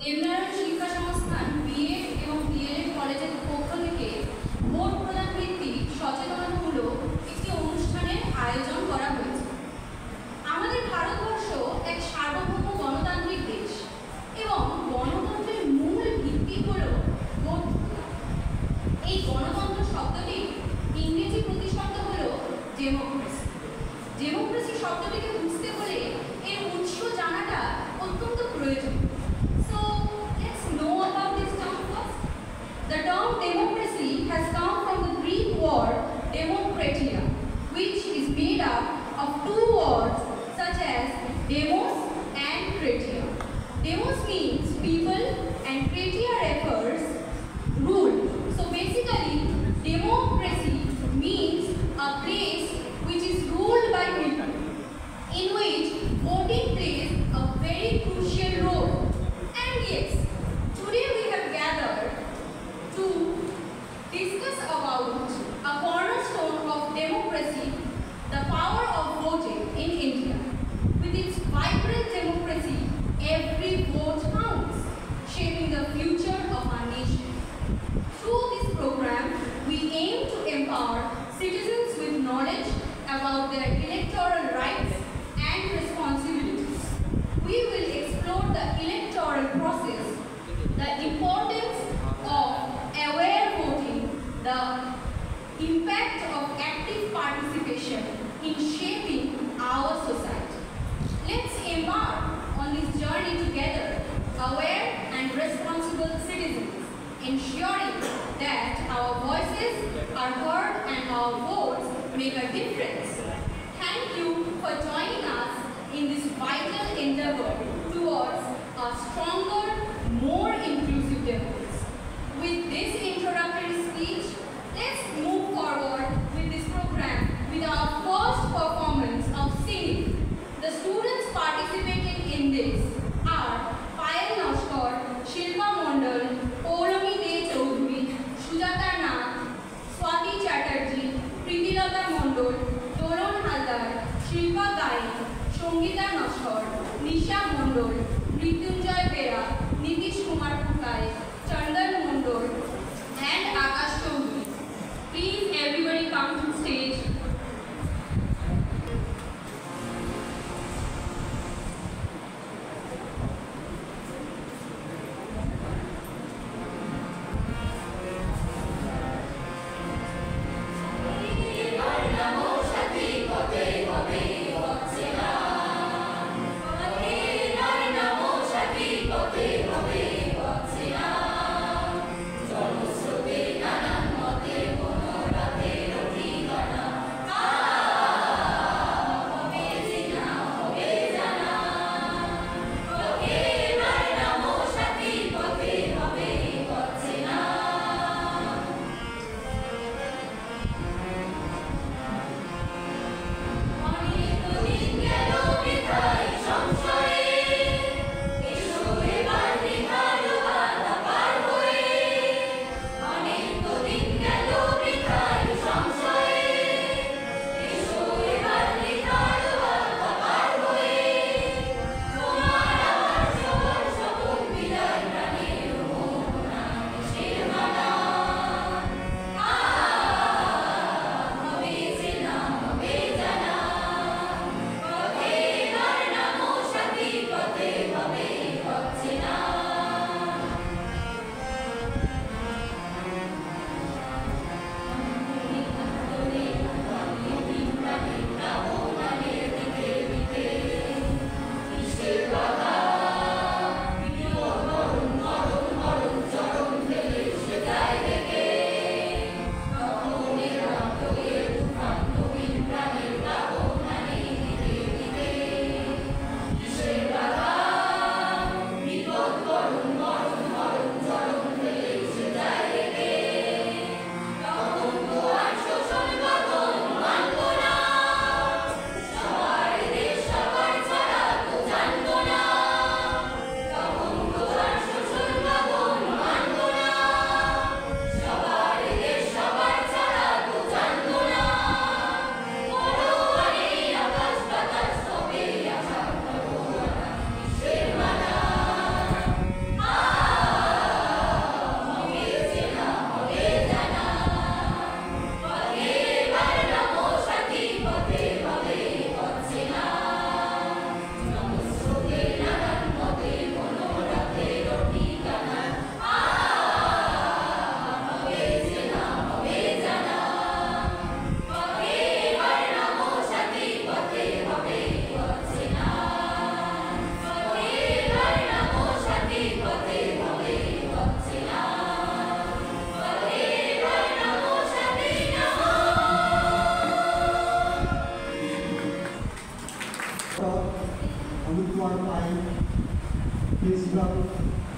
দেবনারায়ণ শিক্ষা সংস্থান বিএড এবং ডিএলএড কলেজের পক্ষ থেকে ভোট প্রদান ভিত্তিক সচেতনতামূলক একটি অনুষ্ঠানের আয়োজন করা হয়েছে। আমাদের ভারতবর্ষ এক সার্বভৌম গণতান্ত্রিক দেশ এবং গণতন্ত্রের মূল ভিত্তি হল ভোট। এই গণতন্ত্র শব্দটি ইংরেজি প্রতিশব্দ হল ডেমোক্রেসি। ডেমোক্রেসি শব্দটিকে বুঝতে হলে এর উৎস জানাটা অত্যন্ত প্রয়োজন। So let's know about this term first. The term democracy has come from the Greek word demokratia, which is made up of two words such as demos and kratia. Demos means people and kratia refers rule. So basically, democracy means a place which is ruled by people, in which voting plays a very crucial role. And yes, today we have gathered to discuss about a cornerstone of democracy, the power of voting in India. With its vibrant democracy, every vote counts, shaping the future of our nation. Through this program, we aim to empower citizens with knowledge about their electoral rights and responsibilities. We will explore the electoral process, the importance of aware voting, the impact of active participation in shaping our society. Let's embark on this journey together, aware and responsible citizens, ensuring that our voices are heard and our votes make a difference. Thank you for joining us in this vital endeavor towards a stronger, more inclusive democracy. With this introductory speech, let's move forward with this program with our first performance of singing. The students participating in this are Payal Nashkar, Shilpa Mondal, Pourami De Choudhury, Sujata Nath, Swati Chatterjee, Pritilata Mondol, Doron Haldar, Shilpa Gai, Shongita Nashkar, Nisha Mondol, Mrityunjoy Bera, Nitish Kumar Pukai, Chandan Mondol, and Akash Choudhury. Please everybody come to stage. সংশয়ে এসো এবার বিধায়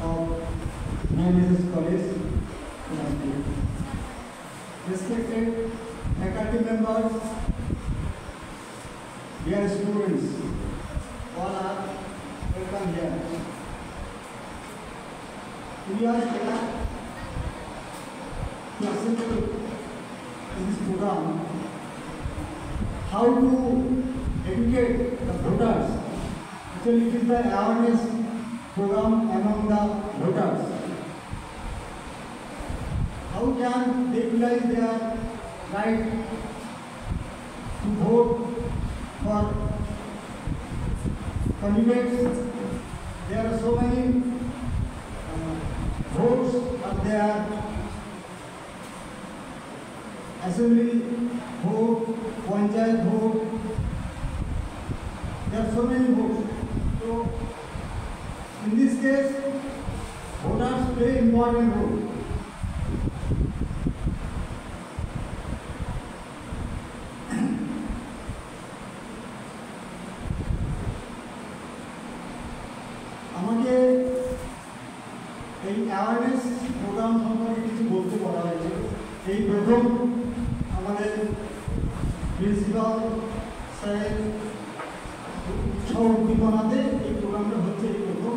of Mrs. College, respected faculty members, dear students, all are welcome here. We are here to assemble in this program how to educate the voters. Actually, it is the awareness program among the voters. How can they utilize their right to vote for candidates? There are so many votes are there. Assembly vote, panchayat vote. There are so many votes. So, in this case, voters play important role. আমাকে এই awareness programme সম্পর্কে কিছু বলতে বলা হয়েছে। এই প্রথম আমাদের প্রিন্সিপাল স্যারের উৎসাহ উদ্দীপনাতে এই প্রোগ্রামটা হচ্ছে। এই প্রথম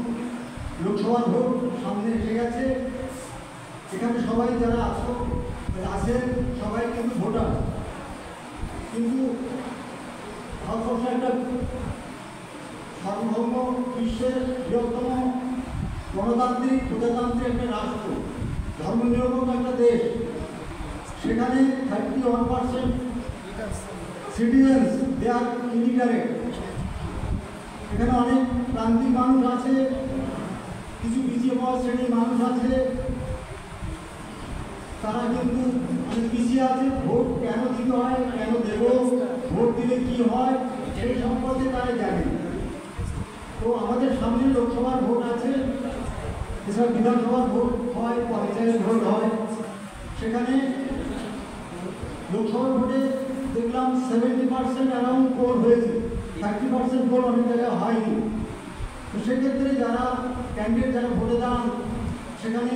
লোকসভার ভোট সামনে এসে গেছে। এখানে সবাই যারা আছেন সবাই কিন্তু ভোটার, কিন্তু ভারতবর্ষ একটা সার্বভৌম বিশ্বের বৃহত্তম গণতান্ত্রিক প্রজাতান্ত্রিক একটা রাষ্ট্র, ধর্মনিরপেক্ষ একটা দেশ। সেখানে 31% সিটিজেন্স দে আর ইলিটারেট। এখানে অনেক প্রান্তিক মানুষ আছে, কিছু পিছিয়ে পড়া শ্রেণীর মানুষ আছে, তারা কিন্তু অনেক পিছিয়ে আছে। ভোট কেন দিতে হয়, কেন দেব, ভোট দিলে কি হয় সেই সম্পর্কে তারা জানে। তো আমাদের সামনে লোকসভার ভোট আছে, এছাড়া বিধানসভার ভোট হয়, পঞ্চায়েত ভোট হয়। সেখানে লোকসভার ভোটে দেখলাম 70% অ্যারাউন্ড ভোট হয়েছে, 30% ভোট অনেক জায়গায় হয়নি। তো সেক্ষেত্রে যারা ক্যান্ডিডেট যারা ভোটে দাঁড়ান সেখানে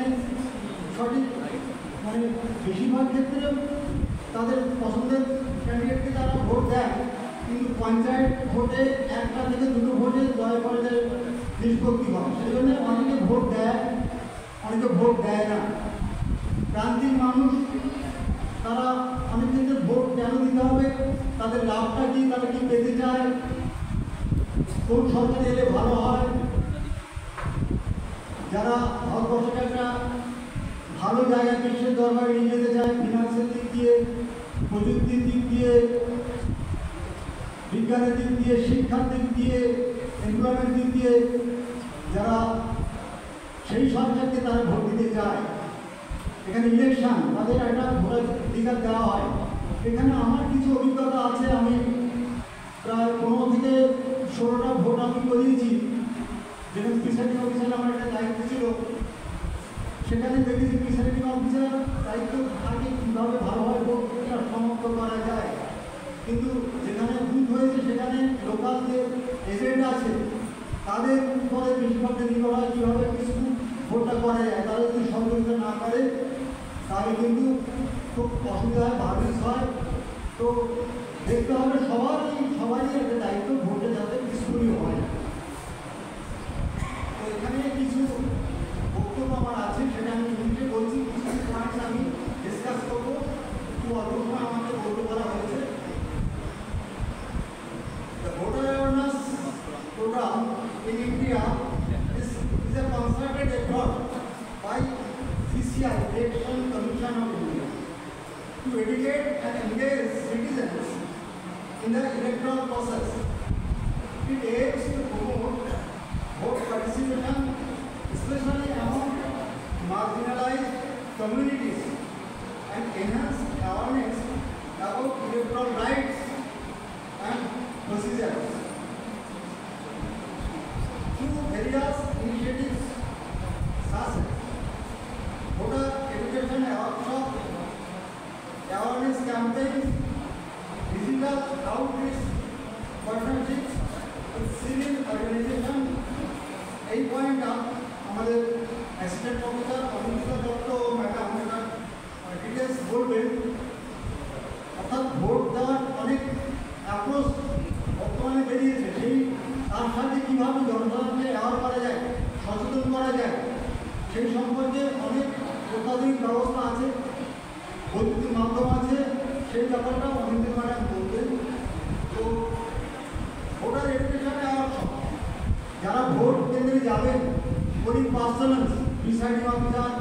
সঠিক মানে বেশিরভাগ ক্ষেত্রে তাদের পছন্দের ক্যান্ডিডেটকে তারা ভোট দেয়, কিন্তু পঞ্চায়েত ভোটে একটা থেকে দুটো ভোটে দয়া করে নিষ্পত্তি হয়। সেই জন্য অনেকে ভোট দেয়, অনেকে ভোট দেয় না। প্রান্তিক মানুষ তারা অনেক ক্ষেত্রে ভোট কেন দিতে হবে, তাদের লাভটা কি, তারা কি পেতে চায়, কোন সরকার এলে ভালো হয়। যারা ভারতবর্ষকে একটা ভালো জায়গায় বিশ্বের দরবারে নিয়ে যেতে চায়, ফিনান্সের দিক দিয়ে, প্রযুক্তির দিক দিয়ে, বিজ্ঞানের দিক দিয়ে, শিক্ষার দিক দিয়ে, এমপ্লয়মেন্ট দিক দিয়ে, যারা সেই সরকারকে তারা ভোট দিতে চায়। এখানে ইলেকশন তাদের একটা ভোটাধিকার দেওয়া হয়। এখানে আমার কিছু অভিজ্ঞতা আছে। আমি প্রায় 15 থেকে 16টা ভোট আমি করিয়েছি, যেখানে প্রিসাইডিং অফিসার আমার একটা দায়িত্ব ছিল। সেখানে দেখেছি প্রিসাইডিং অফিসার দায়িত্ব থাকে কীভাবে ভালোভাবে ভোটটা সমাপ্ত করা যায়, কিন্তু যেখানে ভুল হয়েছে সেখানে লোকাল যে এজেন্ট আছে তাদের উপরে বেশিরভাগটা নির্ভর হয় কীভাবে কিছু ভোটটা করা যায়। তারা যদি সহযোগিতা না করে তাহলে কিন্তু খুব অসুবিধা হয়, ভার্মিস হয়। তো দেখতে হবে সবারই একটা দায়িত্ব ভোটে যাতে পিসফুলি হয়। তো এখানে কিছু বক্তব্য আমার আছে, সেটা আমি ইংলিশে বলছি। কিছু পয়েন্টস আমি ডিসকাস করবো, একটু অল্প সময় আমাকে বলতে বলা হয়েছে। The voter awareness program in India is a concerted effort by CCI, Election Commission of India, to educate and engage citizens in the electoral process. It aims to promote vote participation, especially among marginalized communities, and enhance awareness about electoral rights and procedures. Through various initiatives such as voter education workshop, awareness campaigns, digital outreach partnerships with civil organizations, 8 point up সেই সম্পর্কে অনেক অত্যাধুনিক ব্যবস্থা আছে, বৈদ্যুতিক মাধ্যম আছে, সেই ব্যাপারটা অনেকদিন ম্যাডাম বলতেন। তো ভোটার এডুকেশনে যারা ভোট কেন্দ্রে যাবেন, পোলিং পার্সোনালস, প্রিসাইডিং অফিসার,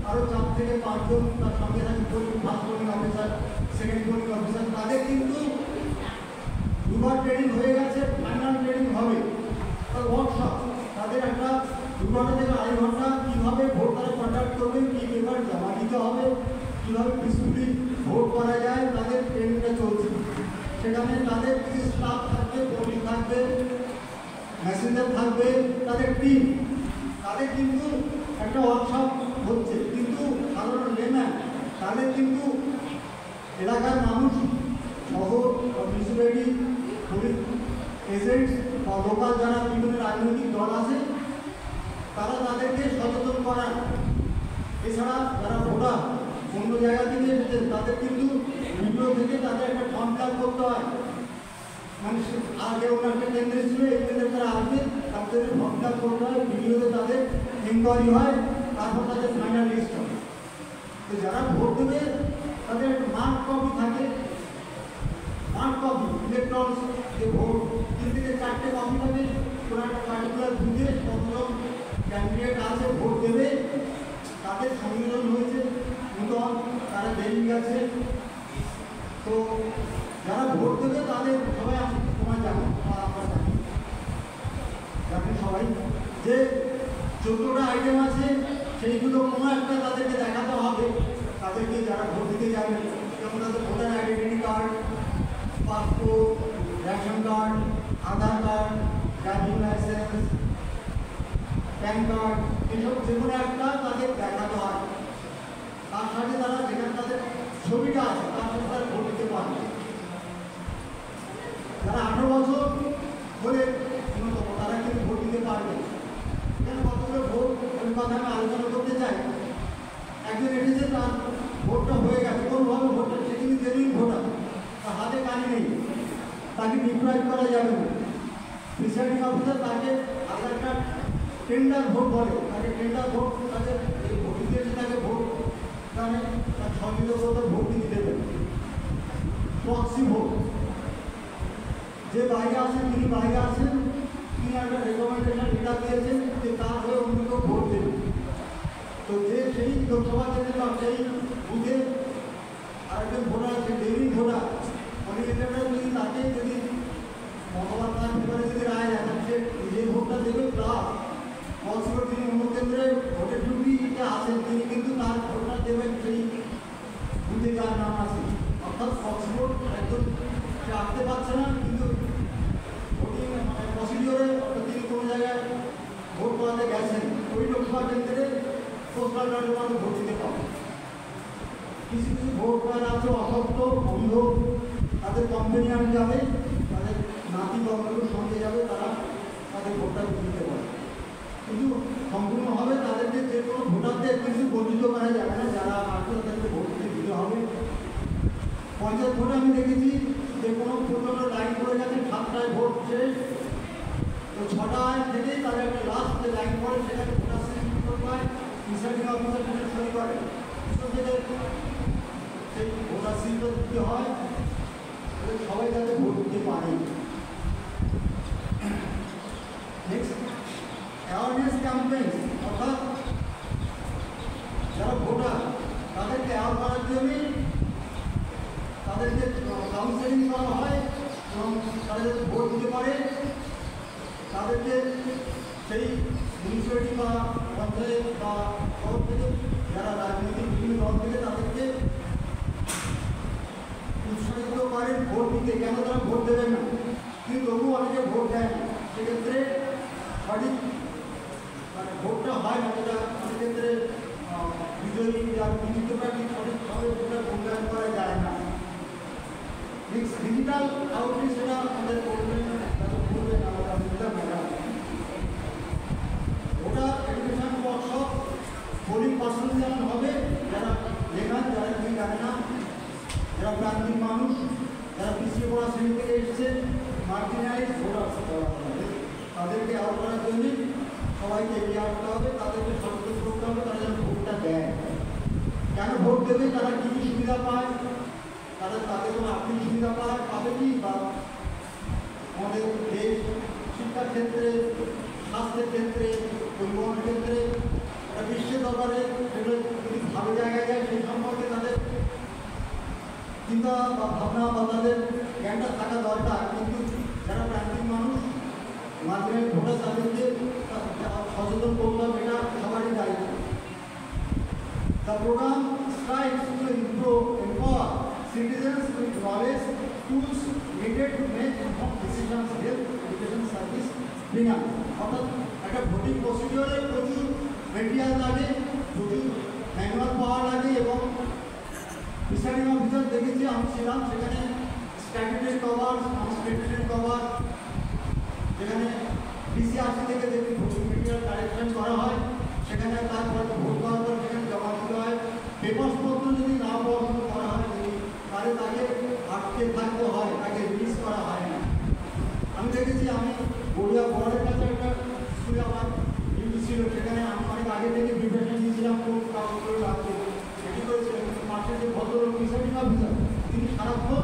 আরও 4 থেকে 5 জন তার সঙ্গে থাকে, first polling officer, second polling officer, তাদের কিন্তু দুবার ট্রেনিং হয়ে গেছে, ফাইনাল ট্রেনিং হবে ওয়ার্কশপ। তাদের একটা 2 ঘন্টা থেকে 2.5 ঘন্টা কীভাবে ভোট তারা কন্ডাক্ট করবেন, কী পেপার জমা দিতে হবে, কীভাবে পিসফুলি ভোট করা যায়, তাদের ট্রেনিংটা চলছে। সেখানে তাদের কিছু স্টাফ থাকবে, পুলিশ থাকবে, মেসেঞ্জার থাকবে, তাদের টিম, তাদের কিন্তু একটা ওয়ার্কশপ হচ্ছে। কিন্তু সাধারণ লেম্যান তাদের কিন্তু এলাকার মানুষ, শহর বা মিউনিসিপ্যালিটি, পুলিশ এজেন্টস বা লোকাল যারা বিভিন্ন রাজনৈতিক দল আছে, তারা তাদেরকে সচেতন করান। এছাড়া যারা ভোটার অন্য জায়গা থেকে এসেছেন, তাদের কিন্তু ভিডিও থেকে তাদের একটা ফর্ম ফিল আপ করতে হয়। মানে আগে অন্য একটা কেন্দ্রে ছিল, এই কেন্দ্রে তারা আসবে, তাদের ফর্ম ফিল আপ করতে হয়, ভিডিওতে তাদের ইনকোয়ারি হয়, তারপর তাদের ফাইনাল লিস্ট হয়। তো যারা ভোট দেবে তাদের একটা মার্ক কপি থাকে, মার্ক কপি ইলেকট্রনিক্স যে ভোট 3 থেকে 4টে কপি থাকে, কোনো একটা পার্টিকুলার বুথে কতজন ক্যান্ডিডেট আছে ভোট দেবে, তাদের সংযোজন হয়েছে, নূতন তারা বেরিয়ে গেছে। তো যারা ভোট দেবে তাদের সবাই তোমার জানো, আমরা জানি, জানেন সবাই যে 14টা আইটেম আছে, সেইগুলো কোনো একটা তাদেরকে দেখাতে হবে। তাদেরকে যারা ভোট দিতে যাবে, যেমন তাদের voter identity card, passport, ration card, Aadhaar card, driving licence, PAN card, এসব যে কোনো একটা তাদের দেখাতে হয়। তার সাথে তারা যেখানে তাদের ছবিটা আছে তার সাথে তারা ভোট দিতে পারবে। যারা 18 বছর হলে ন্যূনতম, তারা কিন্তু ভোট দিতে পারবে। এখানে কতগুলো ভোট ওই কথা আমি আলোচনা করতে চাই। একজন এসেছে, তার ভোটটা হয়ে গেছে, কোনোভাবে ভোটটা, সে কিন্তু জেনুইন ভোটার, তার হাতে কালি নেই, তাকে ডিপ্রাইভ করা যাবে না। প্রিসাইডিং অফিসার তাকে আধার কার্ড টেন্ডার ভোট বলে, তাকে টেন্ডার ভোট, তাকে ভোট দিয়েছে, তাকে ভোট মানে তার সমিত ভোট দিতে দেবে। প্রক্সি ভোট, যে বাইরে আসেন, তিনি বাইরে আসেন, তিনি একটা রেকমেন্ডেশন লেটার দিয়েছেন যে তার হয়ে অন্য কেউ ভোট দেবে। তো যে সেই লোকসভা কেন্দ্রে বা সেই বুথে আরেকজন ভোটার আছে, ডেইলি ভোটার, অনেক এজেন্টরা যদি তাকে যদি মতবাদ তার ব্যাপারে যদি রায় দেন, সে যে ভোটটা দেবে প্লাস পসিবল তিনি অন্য কেন্দ্রে ভোটের ডিউটিতে আসেন, তিনি কিন্তু তার ভোটটা দেবেন সেই বুথে যার নাম আছে। অর্থাৎ পসিবল একজন সে আসতে পারছে না, কিন্তু ভোটিং প্রসিডিওরে তিনি কোনো জায়গায় ভোট করাতে গেছেন, ওই লোকসভা কেন্দ্রে পোস্টাল ব্যালটের মধ্যে ভোট দিতে পারে। কিছু কিছু ভোট কার্ড আছে অসত্য, অন্ধ, তাদের কম্পেনিয়ান যাবে, তাদের নাতি বন্ধুর সঙ্গে যাবে, তারা তাদের ভোটটা দিতে পারে। কিন্তু সম্পূর্ণভাবে তাদেরকে যে কোনো ভোটারদের কিছু বঞ্চিত করা যাবে না, যারা আসবে তাদেরকে ভোট দিতে হবে। পঞ্চায়েত ভোটে আমি দেখেছি যে কোনো প্রচণ্ড লাইন পড়ে গেছে, 7টায় ভোট শেষ, তো 6টায় থেকেই তাদের একটা লাস্ট যে লাইন পড়ে, সেখানে ভোটার সিলেক্ট করতে হয়, প্রিসাইডিং অফিসার সেখানে সই করে, সেই ভোটার সিলটা দিতে হয়, সবাই যাতে ভোট দিতে পারে। নেক্সট, অ্যাওয়ারনেস ক্যাম্পেইন, অর্থাৎ যারা ভোটার তাদেরকে অ্যাওয়ার করার জন্যে তাদেরকে কাউন্সেলিং করা হয় এবং তারা যাতে ভোট দিতে পারে, তাদেরকে সেই মিউনিসিপ্যালিটি বা পঞ্চায়েত বা শহর থেকে যারা রাজনৈতিক বিভিন্ন দল থেকে তাদেরকে উৎসাহিত করেন ভোট দিতে। কেন তারা ভোট দেবেন না, কিন্তু তবুও অনেকে ভোট দেয় না, সেক্ষেত্রে সঠিক মানে ভোটটা হয় না, যেটা অনেক ক্ষেত্রে বিজয়ী যার বিজিত প্রার্থী সঠিকভাবে ভোটটা মূল্যায়ন করা যায় না। নেক্সট, ডিজিটাল আউটরিচ, সেটা আমাদের করবেন, করবেন আমরা বুঝলাম ম্যাডাম। ওটা এডুকেশন ওয়ার্কশপ, পোলিং পার্সোনাল যেমন হবে, যারা লেখান, যারা তুমি জানে না, যারা প্রান্তিক মানুষ, যারা পিছিয়ে পড়া শ্রেণী থেকে এসছে, মার্জিনাইজ ভোটার, তাদেরকে আউট করার জন্য সবাইকে এগিয়ে আসতে হবে, তাদেরকে সচেতন করতে হবে, তারা মাধ্যমে তারা কী কী সুবিধা পায়, তাদের কোনো আর্থিক সুবিধা পাবে কি, বা আমাদের দেশ শিক্ষার ক্ষেত্রে, স্বাস্থ্যের ক্ষেত্রে, পরিবহনের ক্ষেত্রে, বিশ্বের দরবারে সেগুলো যদি ভালো জায়গায় যায় সেই সম্পর্কে তাদের চিন্তা বা ভাবনা বা তাদের জ্ঞানটা থাকা দরকার। কিন্তু যারা প্রান্তিক মানুষ মাধ্যমে ভোটার তাদেরকে সচেতন করলাম, এটা সবারই দায়িত্ব। The program strives to empower citizens with knowledge, tools needed to make informed decisions, health, education service, finance. অর্থাৎ একটা ভোটিং প্রসিডিওরে প্রচুর মেটেরিয়াল লাগে, প্রচুর ম্যানুয়াল পাওয়া লাগে, এবং প্রিসাইডিং অফিসার দেখেছি আমি ছিলাম সেখানে স্ট্যাটুটরি কভার, স্ট্যাটুটরি কভার, যেখানে ডিসিআরসি থেকে যদি ভোটিং মেটেরিয়াল কালেকশন করা হয় সেখানে তারপর ভোট দেওয়ার পর সেখানে জমা দিতে হয়। পেপারসপত্র যদি না পড়াশুনো করা হয় তাহলে তাকে আটকে থাকতে হয়, তাকে রিলিজ করা হয় না। আমি দেখেছি, আমি গড়িয়া বর্ডের কাছে একটা স্কুলে আমার ডিউটি ছিল, সেখানে আমি অনেক আগে থেকে প্রিপারেশন নিয়েছিলাম কোন কাগজগুলো রাখতে, এটি করেছিলাম। কিন্তু মাঠের যে ভদ্রলোক প্রিসাইডিং অফিসার, তিনি সারাক্ষণ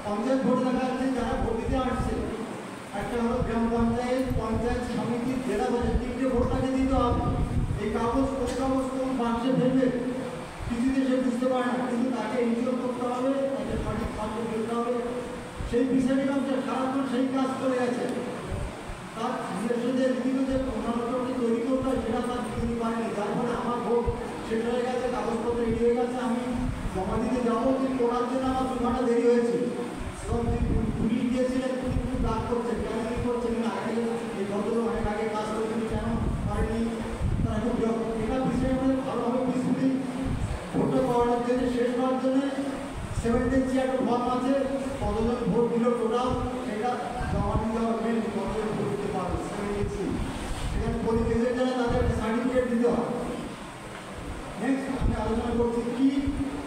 পঞ্চায়েত ভোট দেখা যাচ্ছে যারা ভোট দিতে আসছে, একটা হলো গ্রাম পঞ্চায়েত, পঞ্চায়েত সমিতি, জেলা বাজার, তিনটে ভোট তাকে দিতে হবে। এই কাগজ কোন বাক্সে ফেলবে কিছুতে সে বুঝতে পারে না, কিন্তু তাকে এনজিও করতে হবে, তাকে সঠিক ফান্ডে ফেলতে হবে। সেই প্রিসাইডিং অফিসার সারাক্ষণ সেই কাজ করে গেছে। তার নিজস্ব যে লিখিত যে প্রমাণপত্রটি তৈরি করতে হয় সেটা তার দিতে পারেনি, যার ফলে আমার ভোট শেষ হয়ে গেছে, কাগজপত্র রেডি হয়ে গেছে, আমি জমা দিতে যাবো, কিন্তু করার জন্য আমার 2 ঘন্টা দেরি হয়েছে। এবং পুলিশ গিয়েছিলেন, তিনি খুব রাগ করছেন, কেন তিনি করছেন না, আগে এই ভদ্রলোক অনেক আগে কাজ করেছেন, কেন পারেনি, তারা খুব এটা বিষয়ে ভালোভাবে পিসফুলি ভোটটা করানোর জন্য, শেষ করার জন্য 76 একটা ফর্ম আছে, কতজন ভোট দিল টোটাল সেটা জমা দিতে হবে, কতজন ভোট দিতে পারবে 76, সেখানে পরিবেশের জন্য তাদের সার্টিফিকেট দিতে হবে। নেক্সট আমি আলোচনা করছি কি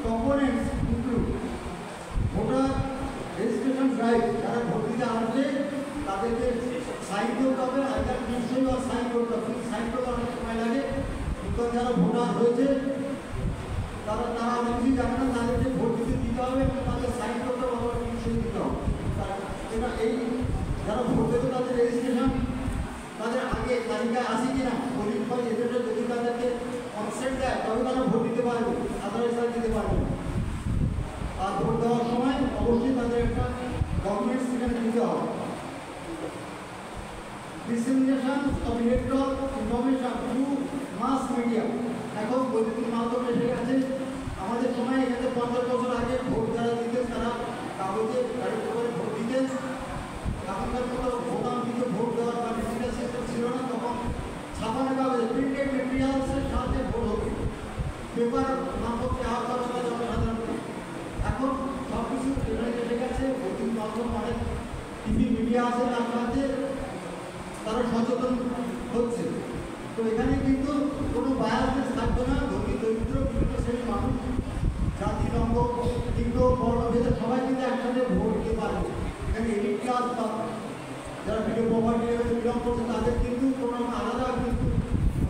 components include voter registration drive. যারা ভোট দিতে আসবে তাদেরকে সাইন করতে হবে, আইদার নিশ্চয়ই আর সাইন করতে হবে, সাইন করতে অনেক সময় লাগে। কিন্তু যারা ভোটার হয়েছে তারা অনেক কিছু জানে না, তাদেরকে ভোট দিতে হবে এবং তাদের সাইন করতে হবে, আবার নিশ্চয়ই দিতে হবে। এটা এই যারা ভোট দেবে তাদের রেজিস্ট্রেশন তাদের আগে তালিকায় আসে কিনা, গরিব বা এজেন্টরা যদি তাদেরকে কনসেন্ট দেয় তবে তারা ভোট দিতে পারবে, আদারওয়াইজ তারা দিতে পারবে। আর ভোট দেওয়ার সময় অবশ্যই তাদের একটা ডকুমেন্টস সেখানে দিতে হবে। Dissemination of electoral information through mass media. এখন বৈদ্যুতিক মাধ্যমে এসে গেছে। আমাদের সময় এখানে 50 বছর আগে ভোট যারা দিতেন তারা কাগজে গাড়ি করে ভোট দিতেন। এখনকার মতো ভোটার দিতে ভোট দেওয়ার বা ডিজিটাল সিস্টেম ছিল না, তখন ছাপানো কাগজে প্রিন্টেড মেটেরিয়ালসের সাহায্যে ভোট হতো, পেপার মারফত দেওয়া করা জনসাধারণকে। এখন সব কিছু এসে গেছে, বৈদ্যুতিক মাধ্যম অনেক টিভি মিডিয়া আছে, তার সাহায্যে তারা সচেতন হচ্ছে। তো এখানে কিন্তু কোনো বায়াসনেস থাকবে না, ধনী দরিদ্র বিভিন্ন শ্রেণীর মানুষ, জাতি রঙ্গ লিঙ্গ বর্ণভেদে সবাই কিন্তু একসাথে ভোট দিতে পারবে। এখানে এলিট ক্লাস বা যারা ভিডিও প্রপার্টি বিলং করছে তাদের কিন্তু কোনো আলাদা কিন্তু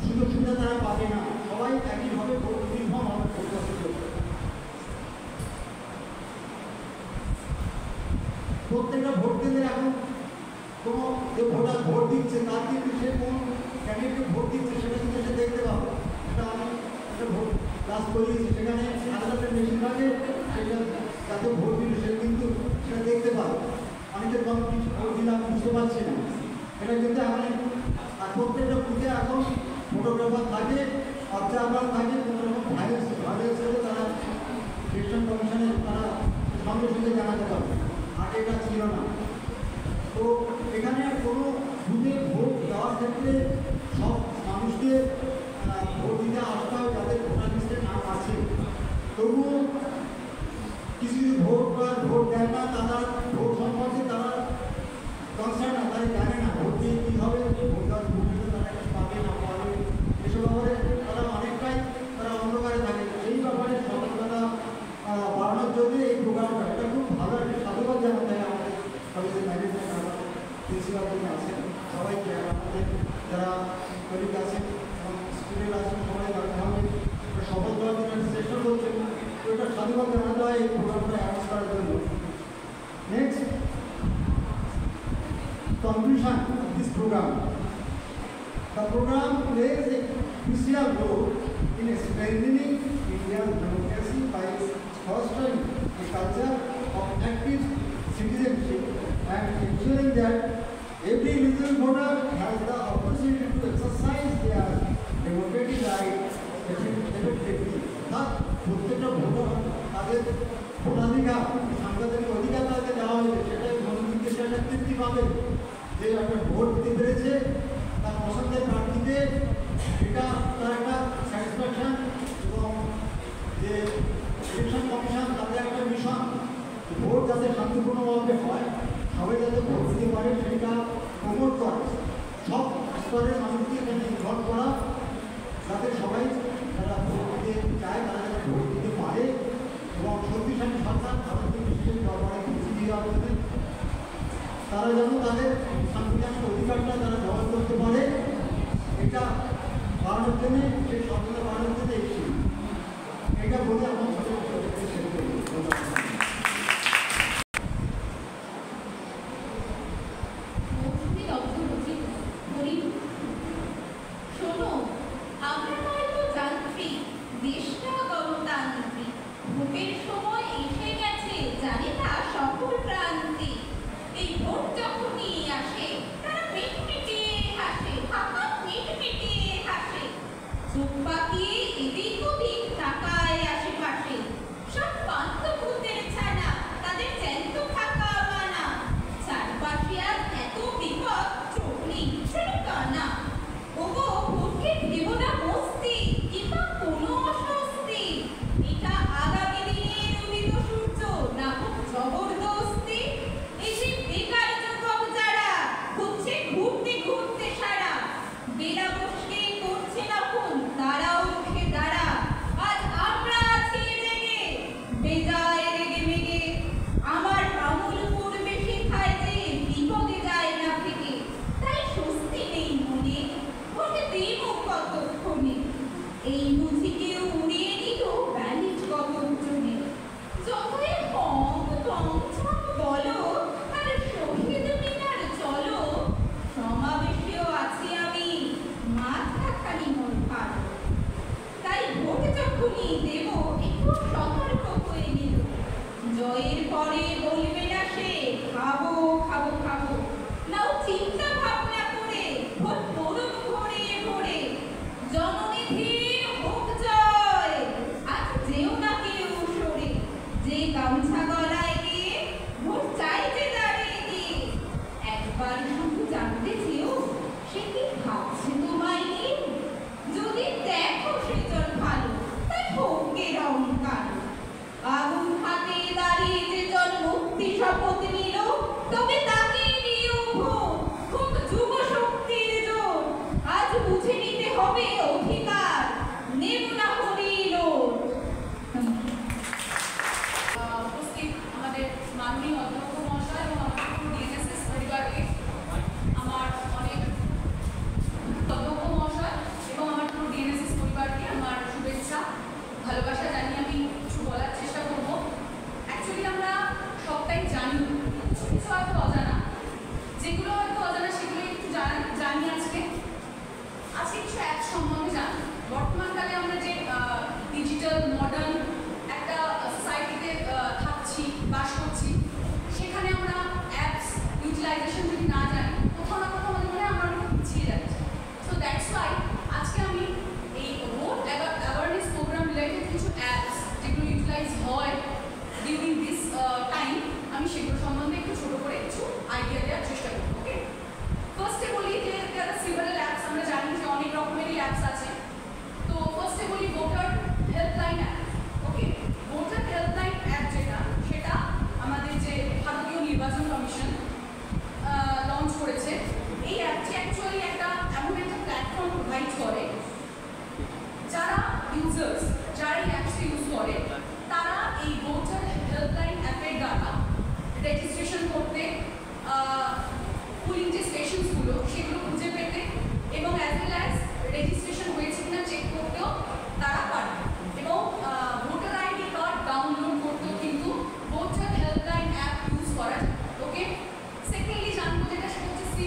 সুযোগ সুবিধা তারা পাবে না, সবাই একইভাবে ভোট ইউনিফর্ম হবে প্রত্যেক। প্রত্যেকটা ভোট কেন্দ্রে এখন কোনো যে ভোটার ভোট দিচ্ছে তার কিন্তু সে কোন ক্যান্ডিডেটকে ভোট দিচ্ছে সেটা কিন্তু সে দেখতে পাবে। এটা আমি একটা ভোট ক্লাস করিয়েছি, সেখানে আলাদা মেশিন থাকে, সেটা যাতে ভোট দিল সে কিন্তু সেটা দেখতে পাবে। অনেকে কম কিছু ভোট দিলাম বুঝতে পারছি না, এটা কিন্তু এখন। আর প্রত্যেকটা বুথে এখন ফটোগ্রাফার থাকে, অবজারভার থাকে, কোনো রকম ভাইরাস হলে তারা ইলেকশন কমিশনে তারা সঙ্গে সঙ্গে জানাতে পারবে, আগে এটা ছিল না। তো এখানে কোনো বুথে ভোট দেওয়ার ক্ষেত্রে সব মানুষকে ভোট দিতে আসতে হবে যাদের ভোটার লিস্টে নাম আছে। তবুও কিছু ভোট দেয় না, তারা ভোট সম্পর্কে তারা কনসার্ন না, তারা জানে না ভোট দিয়ে কী হবে, ভোট দেওয়ার ভোট তারা কি পাবে না পাবে, এসব ব্যাপারে তারা অনেকটাই তারা অন্ধকারে থাকে। এই ব্যাপারে সতর্কতা বাড়ানোর জন্য এই প্রোগ্রামটা, এটা খুব ভালো একটা সাধুবাদ জানাতে হয় আমাদের কলেজের ম্যানেজমেন্ট, আমার প্রিন্সিপাল যিনি আছেন, সবাইকে, আমাদের যারা কলিগ আছেন এবং conclusion of this program. The program plays a crucial role in strengthening India's democracy by fostering a culture of active citizenship and ensuring that every eligible voter has the opportunity to exercise their democratic right effectively. প্রত্যেকটা voter তাদের ভোটাধিকার সাংবিধানিক অধিকার তাদের দেওয়া হয়েছে, সেটাই গণতন্ত্রে সেটা তৃপ্তি পাবে যে একটা ভোট দিতে পেরেছে তার পছন্দের প্রার্থীকে, এটা তার একটা স্যাটিসফ্যাকশন। এবং যে ইলেকশন কমিশন তাদের একটা মিশন ভোট যাতে শান্তিপূর্ণভাবে হয়, সবাই যাতে ভোট দিতে পারে সেটা প্রমোট করা, সব স্তরের মানুষকে এখানে ইনভলভ করা, যাতে সবাই যারা ভোট দিতে চায় তারা যাতে ভোট দিতে পারে এবং শক্তিশালী সরকার ভারতীয় বিশেষ দরবারে পৌঁছে দেওয়ার জন্য তারা যেন তাদের সাংবিধানিক অধিকারটা তারা ব্যবহার করতে পারে, এটা বাড়ানোর জন্য সেই সরকার বাড়ানোর জন্য এসেছি। এটা বলে আমার ছোটো শেষ করি। ভোটার হেল্পলাইন অ্যাপ ইউজ করার, ওকে। সেকেন্ডলি জানবো যেটা সেটা হচ্ছে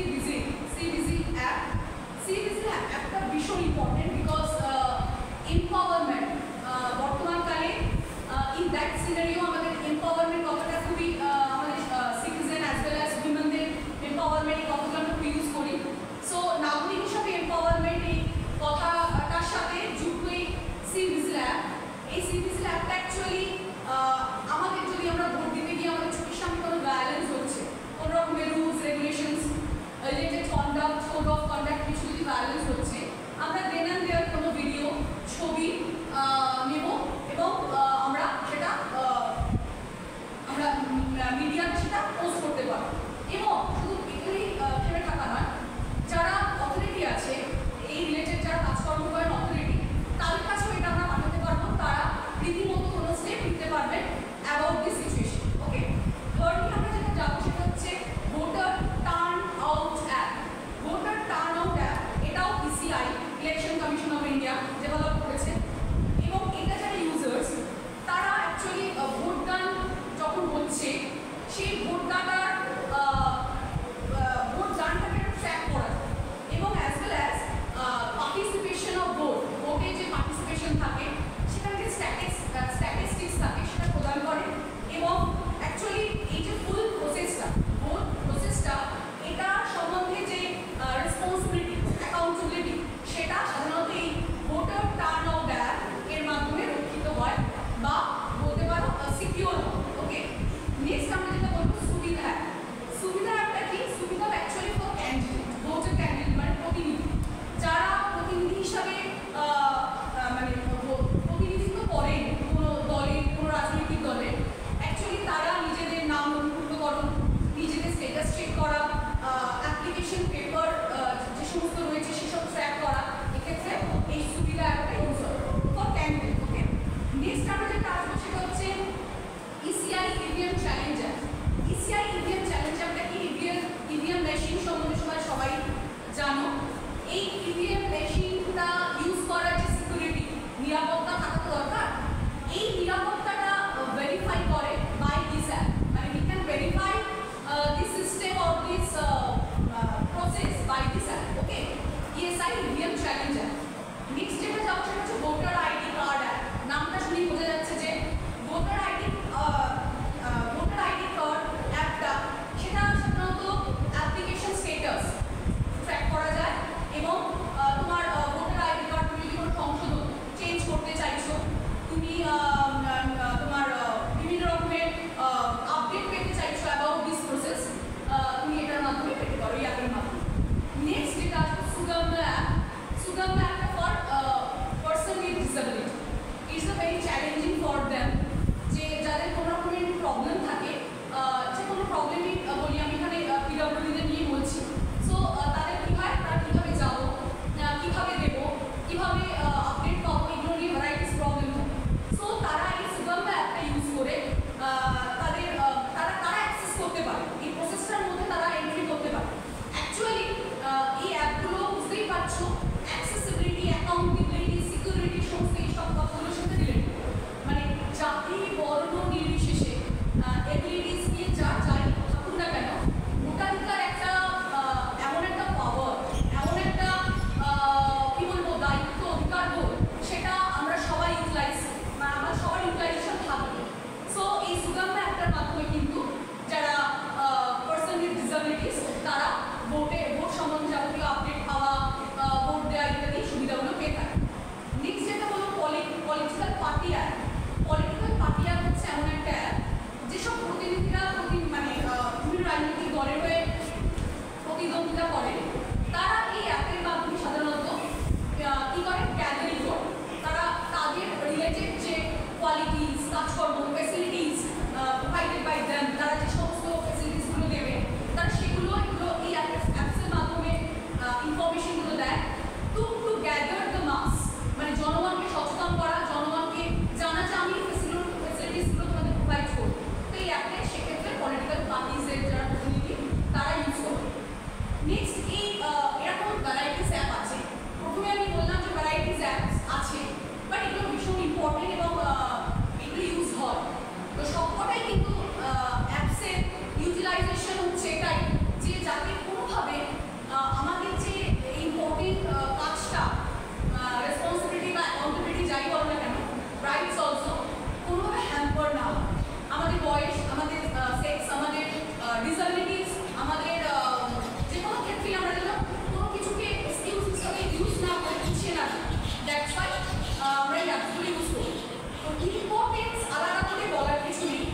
ইম্পর্টেন্স আলাদা করে বলার কিছু নেই।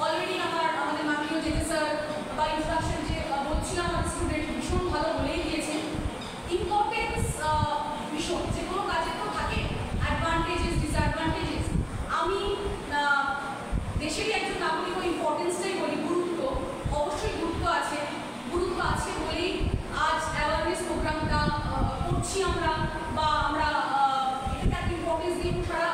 অলরেডি আমাদের মাননীয় জেঠি স্যার বা ইন্ট্রোডাকশন যে বলছিলাম আমাদের স্টুডেন্ট ভীষণ ভালো বলেই দিয়েছেন। ইম্পর্টেন্স ভীষণ, যে কোনো কাজে তো থাকে অ্যাডভান্টেজেস ডিসঅ্যাডভান্টেজেস। আমি দেশেরই একজন নাগরিক, ও ইম্পর্টেন্সটাই বলি। গুরুত্ব, অবশ্যই গুরুত্ব আছে। গুরুত্ব আছে বলেই আজ অ্যাওয়ারনেস প্রোগ্রামটা করছি আমরা, বা আমরা এটাকে একটা ইম্পর্টেন্স দিই। সারা